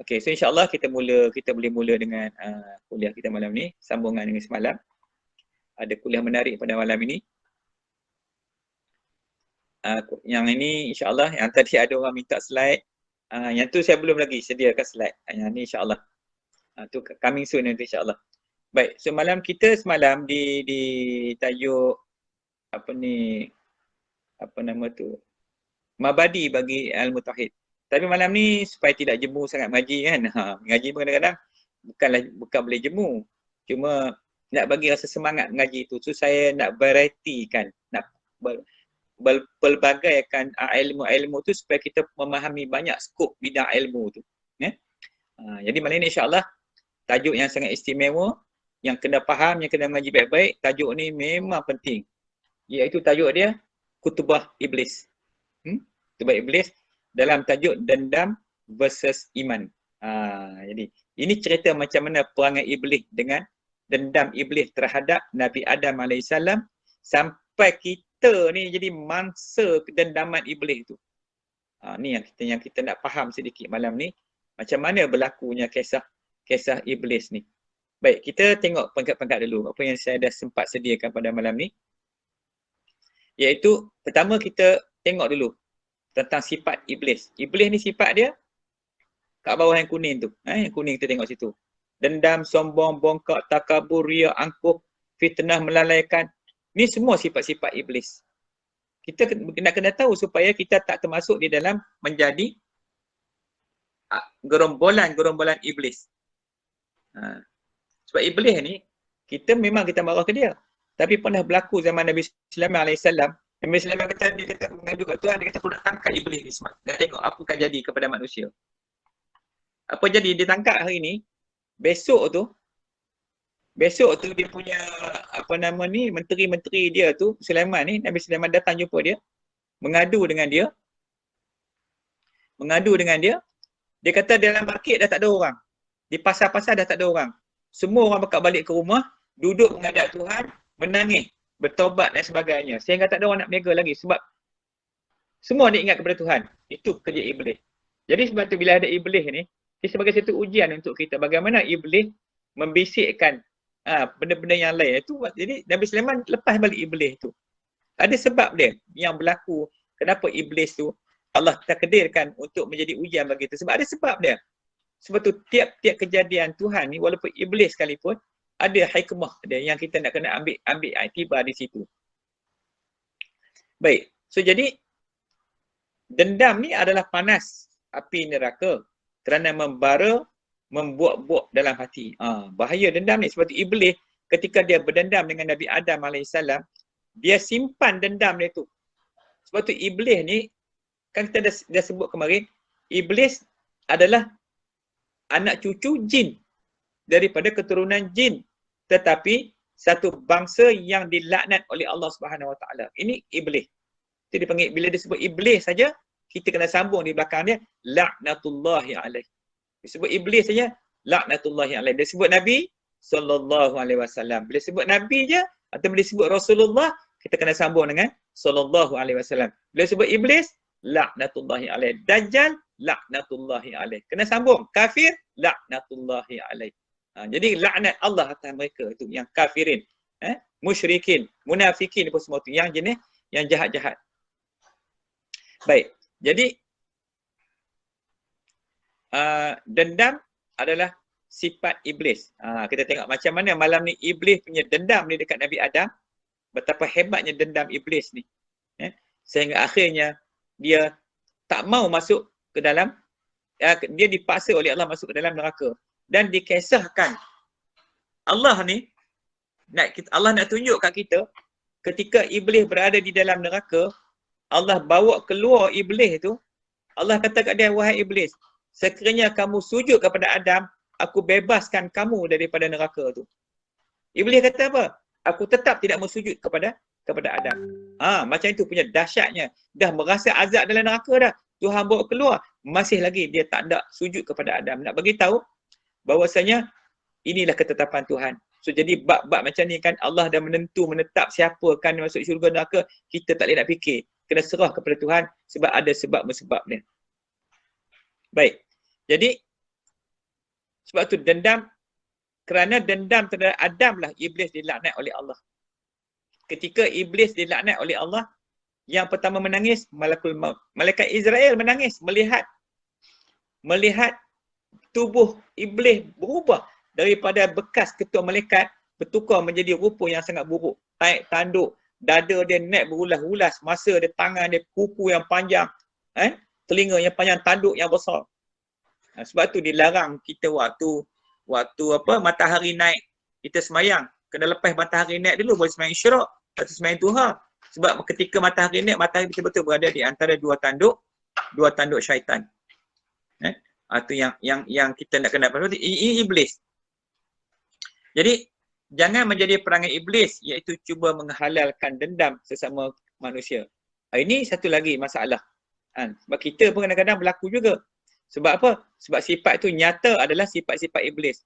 Okey, so insya-Allah kita boleh mula dengan kuliah kita malam ni, sambungan dengan semalam. Ada kuliah menarik pada malam ini. Yang ini insya-Allah, yang tadi ada orang minta slide. Yang tu saya belum lagi sediakan slide. Yang ni insya-Allah. Tu coming soon nanti insya-Allah. Baik, so malam kita semalam di tajuk apa nama tu? Mabadi bagi ilmu tauhid. Tapi malam ni supaya tidak jemu sangat mengaji kan. Mengaji pun kadang-kadang bukan boleh jemu. Cuma nak bagi rasa semangat mengaji tu. So saya nak variety kan. Nak pelbagaikan ilmu-ilmu tu supaya kita memahami banyak skop bidang ilmu tu. Jadi malam ni insya-Allah tajuk yang sangat istimewa, yang kena faham, yang kena mengaji baik-baik. Tajuk ni memang penting. Iaitu tajuk dia Kutubah Iblis. Kutubah Iblis dalam tajuk dendam versus iman. Jadi ini cerita macam mana perangai iblis dengan dendam iblis terhadap Nabi Adam AS sampai kita ni jadi mangsa kedendaman iblis tu. Ni yang kita nak faham sedikit malam ni, macam mana berlakunya kisah iblis ni. Baik, kita tengok pangkat-pangkat dulu apa yang saya dah sempat sediakan pada malam ni. Iaitu pertama kita tengok dulu tentang sifat iblis. Iblis ni sifat dia kat bawah yang kuning tu. Yang kuning kita tengok situ. Dendam, sombong, bongkak, takabur, riya, angkuh, fitnah, melalaikan. Ni semua sifat-sifat iblis. Kita nak kena tahu supaya kita tak termasuk di dalam menjadi gerombolan iblis. Sebab iblis ni kita memang kita marah ke dia. Tapi pernah berlaku zaman Nabi Sulaiman AS. Nabi Sulaiman kata, dia kata mengadu kat Tuhan, dia kata aku nak tangkap iblis ni semua. Dan tengok apa akan jadi kepada manusia. Apa jadi? Dia tangkap hari ni, besok tu dia punya menteri-menteri dia tu, Sulaiman ni, Nabi Sulaiman datang jumpa dia, mengadu dengan dia. Dia kata dalam market dah tak ada orang. Di pasar-pasar dah tak ada orang. Semua orang bakal balik ke rumah, duduk menghadap Tuhan, menangis, bertobat dan sebagainya. Sehingga tak ada orang nak berniaga lagi sebab semua nak ingat kepada Tuhan. Itu kerja iblis. Jadi sebab tu bila ada iblis ni, dia sebagai satu ujian untuk kita. Bagaimana iblis membisikkan benda-benda yang lain. Jadi Nabi Sulaiman lepas balik iblis tu. Ada sebab dia yang berlaku. Kenapa iblis tu Allah takdirkan untuk menjadi ujian bagi kita. Sebab ada sebab dia. Sebab tu tiap-tiap kejadian Tuhan ni, walaupun iblis sekalipun, ada hikmah dia yang kita nak kena ambil iktibar di situ. Baik. So jadi dendam ni adalah panas api neraka kerana membara, membuak-buak dalam hati. Bahaya dendam ni. Sebab tu iblis ketika dia berdendam dengan Nabi Adam AS, dia simpan dendam dia tu. Sebab tu iblis ni, kan kita dah sebut kemarin, iblis adalah anak cucu jin, daripada keturunan jin, tetapi satu bangsa yang dilaknat oleh Allah Subhanahu Wa Taala. Ini iblis. Itu dipanggil, bila disebut iblis saja, kita kena sambung di belakang dia, laknatullahi alaih. Disebut iblis saja, laknatullahi alaih. Dia sebut Nabi sallallahu alaihi wasallam. Bila sebut Nabi je atau bila sebut Rasulullah, kita kena sambung dengan sallallahu alaihi wasallam. Bila sebut iblis, laknatullahi alaih. Dajjal, laknatullahi alaih. Kena sambung. Kafir, laknatullahi alaih. Jadi laknat Allah atas mereka itu yang kafirin, musyrikin, munafikin pun semua tu yang jenis yang jahat-jahat. Baik. Jadi dendam adalah sifat iblis. Kita tengok macam mana malam ni iblis punya dendam ni dekat Nabi Adam. Betapa hebatnya dendam iblis ni. Sehingga akhirnya dia tak mau masuk ke dalam, dia dipaksa oleh Allah masuk ke dalam neraka. Dan dikisahkan Allah ni, Allah nak tunjuk kat kita, ketika iblis berada di dalam neraka, Allah bawa keluar iblis tu, Allah kata kat dia, wahai iblis, sekiranya kamu sujud kepada Adam, aku bebaskan kamu daripada neraka tu. Iblis kata apa? Aku tetap tidak mau sujud kepada Adam. Macam itu punya dahsyatnya. Dah merasa azab dalam neraka dah. Tuhan bawa keluar, masih lagi dia tak nak sujud kepada Adam. Nak bagi tahu bahwasanya inilah ketetapan Tuhan. So jadi bab-bab macam ni kan Allah dah menetap siapa akan masuk syurga neraka, kita tak boleh nak fikir. Kena serah kepada Tuhan sebab ada sebab-sebab dia. Baik. Jadi Sebab tu dendam, kerana dendam terhadap Adam lah Iblis dilaknat oleh Allah. Ketika Iblis dilaknat oleh Allah, yang pertama menangis Malakul Maut. Malaikat Israel menangis melihat tubuh Iblis berubah daripada bekas ketua malaikat bertukar menjadi rupa yang sangat buruk. Taik tanduk, dada dia naik berulas-ulas, masa dia tangan dia kuku yang panjang, telinga yang panjang, tanduk yang besar. Sebab tu dilarang kita waktu matahari naik, kita semayang kena lepas matahari naik dulu baru semayang isyraq atau semayang duha. Sebab ketika matahari naik, matahari betul-betul berada di antara dua tanduk syaitan. Itu yang kita nak kena pasal ini iblis. Jadi jangan menjadi perangai iblis, iaitu cuba menghalalkan dendam sesama manusia. Ini satu lagi masalah. Sebab kita pun kadang-kadang berlaku juga. Sebab apa? Sebab sifat itu nyata adalah sifat-sifat iblis.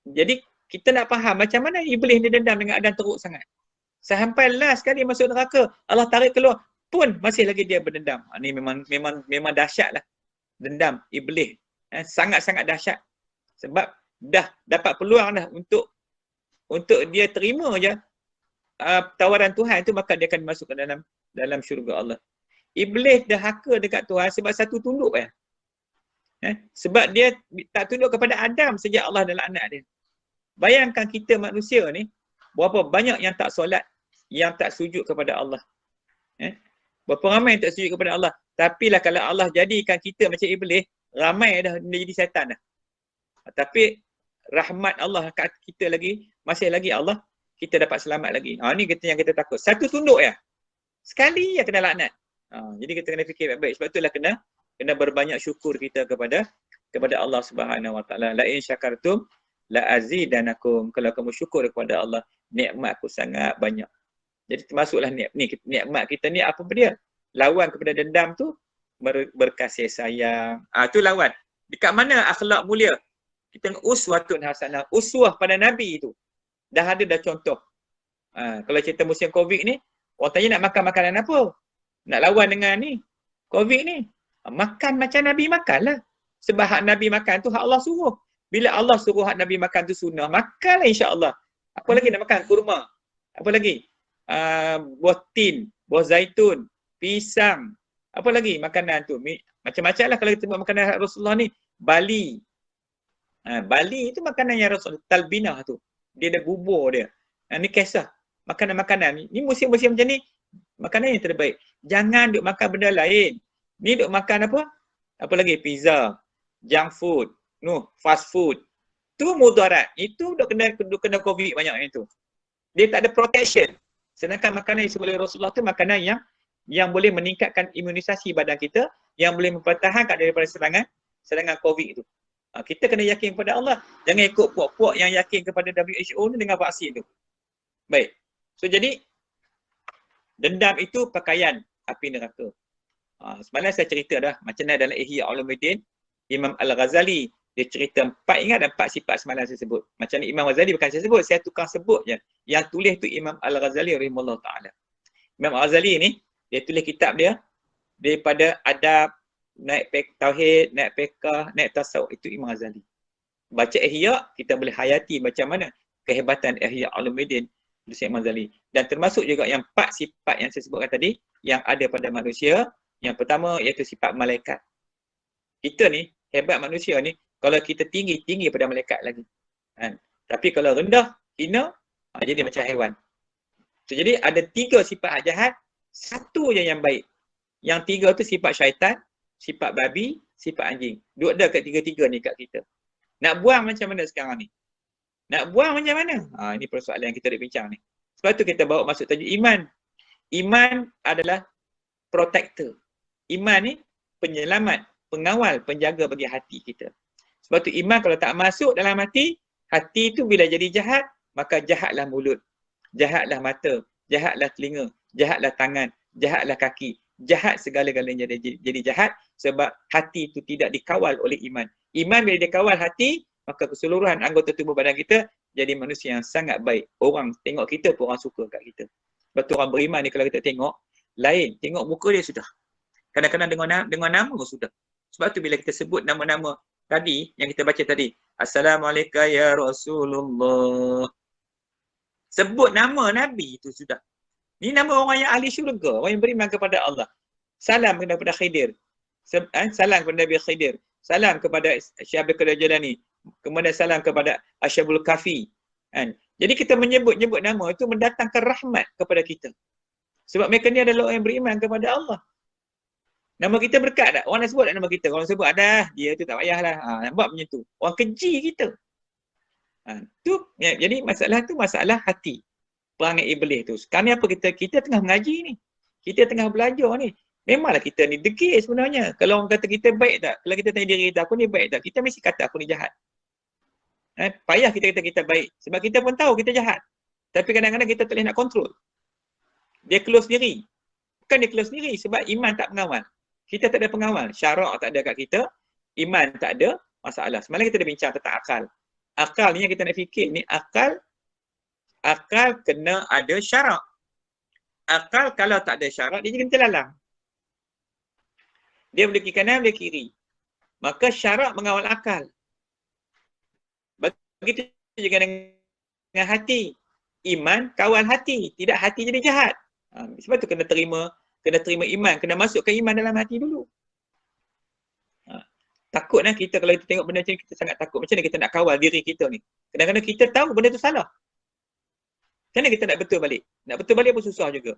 Jadi kita nak faham macam mana iblis ni dendam dengan Adam teruk sangat. Sampai last sekali masuk neraka, Allah tarik keluar pun masih lagi dia berdendam. Ini memang dahsyatlah dendam iblis. Sangat-sangat dahsyat. Sebab dah dapat peluang dah untuk dia terima je tawaran Tuhan itu, maka dia akan masuk ke dalam syurga Allah. Iblis dahaka dekat Tuhan sebab satu tunduk ya. Sebab dia tak tunduk kepada Adam sejak Allah dah laknat dia. Bayangkan kita manusia ni, berapa banyak yang tak solat, yang tak sujud kepada Allah. Berapa ramai yang tak sujud kepada Allah. Tapi lah kalau Allah jadikan kita macam iblis, ramai dah jadi syaitan dah. Tapi rahmat Allah kat kita lagi, masih lagi Allah, kita dapat selamat lagi. Ni kita yang kita takut. Satu tunduk ya. Sekali ya kena laknat. Jadi kita kena fikir baik-baik. Sebab itulah kena berbanyak syukur kita kepada Allah Subhanahu Wa Taala. La in syakartum la azidanakum. Kalau kamu syukur kepada Allah, nikmat aku sangat banyak. Jadi termasuklah nikmat kita ni apa dia? Lawan kepada dendam tu berkasih sayang. Tu lawan. Dekat mana akhlak mulia? Kita uswatun hasanah. Uswah pada Nabi tu. Dah contoh. Kalau cerita musim Covid ni, orang tanya nak makan makanan apa? Nak lawan dengan ni Covid ni. Makan macam Nabi makan lah. Sebab hak Nabi makan tu hak Allah suruh. Bila Allah suruh hak Nabi makan tu sunnah, makanlah insya-Allah. Apa lagi nak makan? Kurma. Apa lagi? Buah tin, buah zaitun, pisang. Apa lagi makanan tu? Macam-macam lah kalau kita buat makanan Rasulullah ni. Bali. Bali itu makanan yang Rasulullah. Talbinah tu. Dia ada bubur dia. Ni kisah. Makanan-makanan. Ni musim-musim macam ni, makanan yang terbaik. Jangan duk makan benda lain. Ni duk makan apa? Apa lagi? Pizza, junk food, fast food. Tu mudarat. Itu duk kena Covid banyak itu. Dia tak ada protection. Sedangkan makanan yang disebut oleh Rasulullah tu makanan yang boleh meningkatkan imunisasi badan kita, yang boleh mempertahankan daripada serangan Covid itu. Kita kena yakin kepada Allah. Jangan ikut puak-puak yang yakin kepada WHO ni dengan vaksin tu. Baik. So jadi dendam itu pakaian api neraka. Semalam saya cerita dah macam mana dalam Ihya Ulumuddin, Imam Al-Ghazali dia cerita 4 sifat semalam saya sebut. Macam ni Imam Ghazali bukan saya sebut, saya tukar sebut je. Yang tulis tu Imam Al-Ghazali rahimahullah taala. Imam Al-Ghazali ni dia tulis kitab dia daripada adab, naik tauhid, naik fiqh, naik tasawuf, itu Imam Ghazali. Baca Ihya, kita boleh hayati macam mana kehebatan Ihya Ulumuddin dari Imam Ghazali. Dan termasuk juga yang 4 sifat yang saya sebutkan tadi yang ada pada manusia. Yang pertama iaitu sifat malaikat. Kita ni, hebat manusia ni, kalau kita tinggi pada malaikat lagi. Tapi kalau rendah, hina, jadi macam haiwan. So, jadi ada 3 sifat jahat, 1 je yang baik. Yang 3 tu sifat syaitan, sifat babi, sifat anjing. Duduk dah kat 3-3 ni kat kita. Nak buang macam mana sekarang ni? Nak buang macam mana? Ini persoalan yang kita nak bincang ni. Sebab tu kita bawa masuk tajuk iman. Iman adalah protector. Iman ni penyelamat, pengawal, penjaga bagi hati kita. Sebab tu iman kalau tak masuk dalam hati tu bila jadi jahat, maka jahatlah mulut, jahatlah mata, jahatlah telinga, jahatlah tangan, jahatlah kaki. Jahat segala-galanya jadi jahat sebab hati itu tidak dikawal oleh iman. Iman bila dikawal hati, maka keseluruhan anggota tubuh badan kita jadi manusia yang sangat baik. Orang tengok kita pun orang suka kat kita. Sebab tu orang beriman ni kalau kita tengok, lain. Tengok muka dia sudah. Kadang-kadang dengan nama sudah. Sebab tu bila kita sebut nama-nama tadi, yang kita baca tadi. Assalamualaikum ya Rasulullah. Sebut nama Nabi itu sudah. Ini nama orang yang ahli syurga, orang yang beriman kepada Allah. Salam kepada Khidir. Salam kepada Nabi Khidir. Salam kepada Syekh Abdul Qadir Jalani. Kemudian salam kepada Asyabul Kafi. Kan? Jadi kita menyebut-nyebut nama itu mendatangkan rahmat kepada kita. Sebab mereka ni adalah orang yang beriman kepada Allah. Nama kita berkat tak? Orang nak sebut tak nama kita? Orang sebut ada, dia tu tak payahlah. Nampak macam tu. Orang keji kita. Jadi masalah tu masalah hati. Perangai iblis tu. Sekarang ni apa kita tengah mengaji ni. Kita tengah belajar ni. Memanglah kita ni degil sebenarnya. Kalau orang kata kita baik tak? Kalau kita tanya diri kita, aku ni baik tak? Kita mesti kata aku ni jahat. Payah kita kata kita baik. Sebab kita pun tahu kita jahat. Tapi kadang-kadang kita tak boleh nak kontrol. Dia keluar sendiri. Bukan dia keluar sendiri sebab iman tak pengawal. Kita tak ada pengawal. Syarak tak ada kat kita. Iman tak ada masalah. Semalam kita dah bincang tentang akal. Akal ni yang kita nak fikir ni akal kena ada syarak. Akal kalau tak ada syarak dia jadi terlalang. Dia boleh kiri kanan, boleh kiri. Maka syarak mengawal akal. Begitu juga dengan hati. Iman kawal hati. Tidak hati jadi jahat. Sebab tu kena terima iman. Kena masukkan iman dalam hati dulu. Takutlah kita kalau kita tengok benda macam ni, kita sangat takut. Macam mana kita nak kawal diri kita ni? Kadang-kadang kita tahu benda tu salah. Macam mana kita nak betul balik? Nak betul balik pun susah juga.